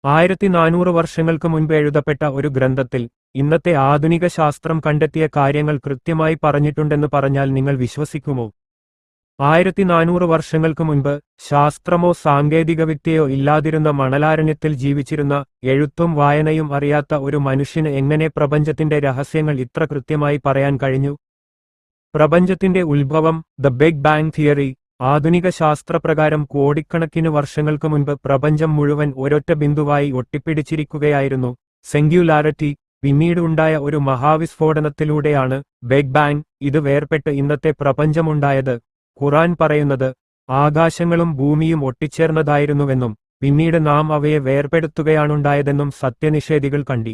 1400 വർഷങ്ങൾക്ക് മുൻപ് എഴുതപ്പെട്ട ഒരു ഗ്രന്ഥത്തിൽ ഇന്നത്തെ ആധുനിക ശാസ്ത്രം കണ്ടെത്തിയ കാര്യങ്ങൾ കൃത്യമായി പറഞ്ഞിട്ടുണ്ടെന്ന് പറഞ്ഞാൽ നിങ്ങൾ വിശ്വസിക്കുമോ? 1400 വർഷങ്ങൾക്ക് മുൻപ് ശാസ്ത്രമോ സാങ്കേതികവിദ്യയോ ഇല്ലാതിരുന്ന മണലാരണ്യത്തിൽ ജീവിച്ചിരുന്ന എഴുത്തും വായനയും അറിയാത്ത ഒരു മനുഷ്യന് എങ്ങനെ പ്രപഞ്ചത്തിന്റെ രഹസ്യങ്ങൾ ഇത്ര കൃത്യമായി പറയാൻ കഴിഞ്ഞു? പ്രപഞ്ചത്തിന്റെ ഉത്ഭവം, ദ ബിഗ് ബാങ് തിയറി. ആധുനിക ശാസ്ത്രപ്രകാരം കോടിക്കണക്കിന് വർഷങ്ങൾക്ക് മുൻപ് പ്രപഞ്ചം മുഴുവൻ ഒരൊറ്റ ബിന്ദുവായി ഒട്ടിപ്പിടിച്ചിരിക്കുകയായിരുന്നു, സിംഗ്യുലാരിറ്റി. പിന്നീട് ഉണ്ടായ ഒരു മഹാവിസ്ഫോടനത്തിലൂടെയാണ് ബിഗ് ബാങ്. ഇത് വേർപെട്ട് ഇന്നത്തെ പ്രപഞ്ചമുണ്ടായത്. ഖുർആൻ പറയുന്നത് ആകാശങ്ങളും ഭൂമിയും ഒട്ടിച്ചേർന്നതായിരുന്നുവെന്നും പിന്നീട് നാം അവയെ വേർപെടുത്തുകയാണുണ്ടായതെന്നും സത്യനിഷേധികൾ കണ്ടി.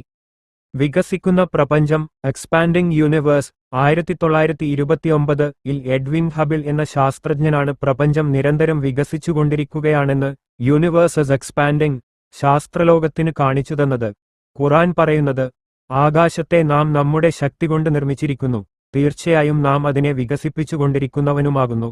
വികസിക്കുന്ന പ്രപഞ്ചം, എക്സ്പാൻഡിംഗ് യൂണിവേഴ്സ്. 1929 എഡ്വിൻ ഹബിൾ എന്ന ശാസ്ത്രജ്ഞനാണ് പ്രപഞ്ചം നിരന്തരം വികസിച്ചുകൊണ്ടിരിക്കുകയാണെന്ന്, യൂണിവേഴ്സ് ഇസ് എക്സ്പാൻഡിംഗ്, ശാസ്ത്രലോകത്തിന് കാണിച്ചുതന്നത്. ഖുർആൻ പറയുന്നത് ആകാശത്തെ നാം നമ്മുടെ ശക്തി കൊണ്ട് നിർമ്മിച്ചിരിക്കുന്നു, തീർച്ചയായും നാം അതിനെ വികസിപ്പിച്ചുകൊണ്ടിരിക്കുന്നവനുമാകുന്നു.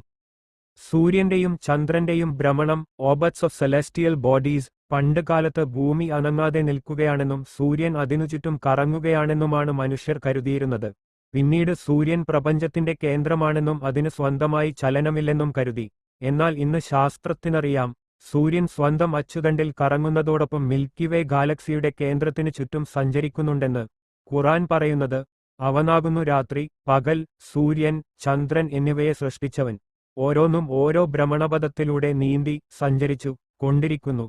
സൂര്യന്റെയും ചന്ദ്രന്റെയും ഭ്രമണം, ഓർബിറ്റ്സ് ഓഫ് സെലസ്റ്റിയൽ ബോഡീസ്. പണ്ട് കാലത്ത് ഭൂമി അനങ്ങാതെ നിൽക്കുകയാണെന്നും സൂര്യൻ അതിനു ചുറ്റും കറങ്ങുകയാണെന്നുമാണ് മനുഷ്യർ കരുതിയിരുന്നത്. പിന്നീട് സൂര്യൻ പ്രപഞ്ചത്തിന്റെ കേന്ദ്രമാണെന്നും അതിന് സ്വന്തമായി ചലനമില്ലെന്നും കരുതി. എന്നാൽ ഇന്ന് ശാസ്ത്രത്തിനറിയാം, സൂര്യൻ സ്വന്തം അച്ചുതണ്ടിൽ കറങ്ങുന്നതോടൊപ്പം മിൽക്കി വേ ഗാലക്സിയുടെ കേന്ദ്രത്തിനു ചുറ്റും സഞ്ചരിക്കുന്നുണ്ടെന്ന്. ഖുർആൻ പറയുന്നത് അവനാകുന്നു രാത്രി, പകൽ, സൂര്യൻ, ചന്ദ്രൻ എന്നിവയെ സൃഷ്ടിച്ചവൻ. ഓരോന്നും ഓരോ ഭ്രമണപഥത്തിലൂടെ നീന്തി സഞ്ചരിച്ചു കൊണ്ടിരിക്കുന്നു.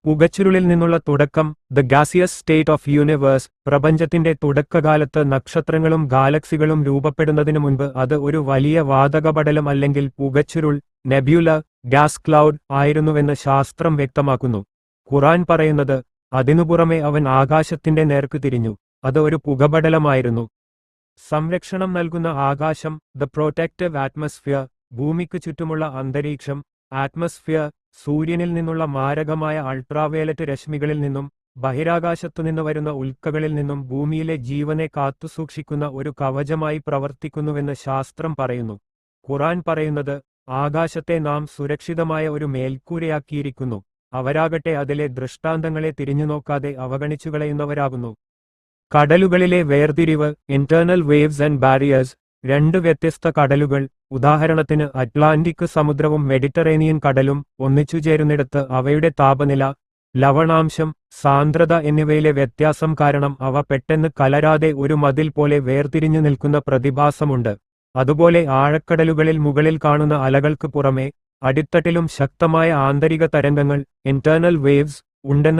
പുകച്ചുരുളിൽ നിന്നുള്ള തുടക്കം, ദ ഗാസിയസ് സ്റ്റേറ്റ് ഓഫ് യൂണിവേഴ്സ്. പ്രപഞ്ചത്തിന്റെ തുടക്കകാലത്ത് നക്ഷത്രങ്ങളും ഗാലക്സികളും രൂപപ്പെടുന്നതിനു മുൻപ് അത് ഒരു വലിയ വാതകപടലം അല്ലെങ്കിൽ പുകച്ചുരുൾ, നെബ്യുല, ഗ്യാസ് ക്ലൗഡ് ആയിരുന്നുവെന്ന് ശാസ്ത്രം വ്യക്തമാക്കുന്നു. ഖുർആൻ പറയുന്നത് അതിനുപുറമെ അവൻ ആകാശത്തിന്റെ നേർക്ക് തിരിഞ്ഞു, അത് ഒരു പുകപടലമായിരുന്നു. സംരക്ഷണം നൽകുന്ന ആകാശം, ദ പ്രൊട്ടക്റ്റീവ് ആറ്റ്മോസ്ഫിയർ. ഭൂമിക്ക് ചുറ്റുമുള്ള അന്തരീക്ഷം, ആറ്റ്മോസ്ഫിയർ. സൂര്യനിൽ നിന്നുള്ള മാരകമായ അൾട്രാവയലറ്റ് രശ്മികളിൽ നിന്നും ബഹിരാകാശത്തുനിന്ന് വരുന്ന ഉൽക്കകളിൽ നിന്നും ഭൂമിയിലെ ജീവനെ കാത്തുസൂക്ഷിക്കുന്ന ഒരു കവചമായി പ്രവർത്തിക്കുന്നുവെന്ന് ശാസ്ത്രം പറയുന്നു. ഖുർആൻ പറയുന്നത് ആകാശത്തെ നാം സുരക്ഷിതമായ ഒരു മേൽക്കൂരയാക്കിയിരിക്കുന്നു, അവരാകട്ടെ അതിലെ ദൃഷ്ടാന്തങ്ങളെ തിരിഞ്ഞുനോക്കാതെ അവഗണിച്ചുകളയുന്നവരാകുന്നു. കടലുകളിലെ വേർതിരിവ്, ഇന്റേണൽ വേവ്സ് ആൻഡ് ബാരിയേഴ്സ്. രണ്ട് വ്യത്യസ്ത കടലുകൾ, ഉദാഹരണത്തിന് അറ്റ്ലാന്റിക് സമുദ്രവും മെഡിറ്ററേനിയൻ കടലും ഒന്നിച്ചുചേരുന്നിടത്ത് അവയുടെ താപനില, ലവണാംശം, സാന്ദ്രത എന്നിവയിലെ വ്യത്യാസം കാരണം അവ പെട്ടെന്ന് കലരാതെ ഒരു മതിൽ പോലെ വേർതിരിഞ്ഞു നിൽക്കുന്ന പ്രതിഭാസമുണ്ട്. അതുപോലെ ആഴക്കടലുകളിൽ മുകളിൽ കാണുന്ന അലകൾക്ക് പുറമെ അടിത്തട്ടിലും ശക്തമായ ആന്തരിക തരംഗങ്ങൾ, ഇന്റേണൽ വേവ്സ്, ഉണ്ടെന്ന്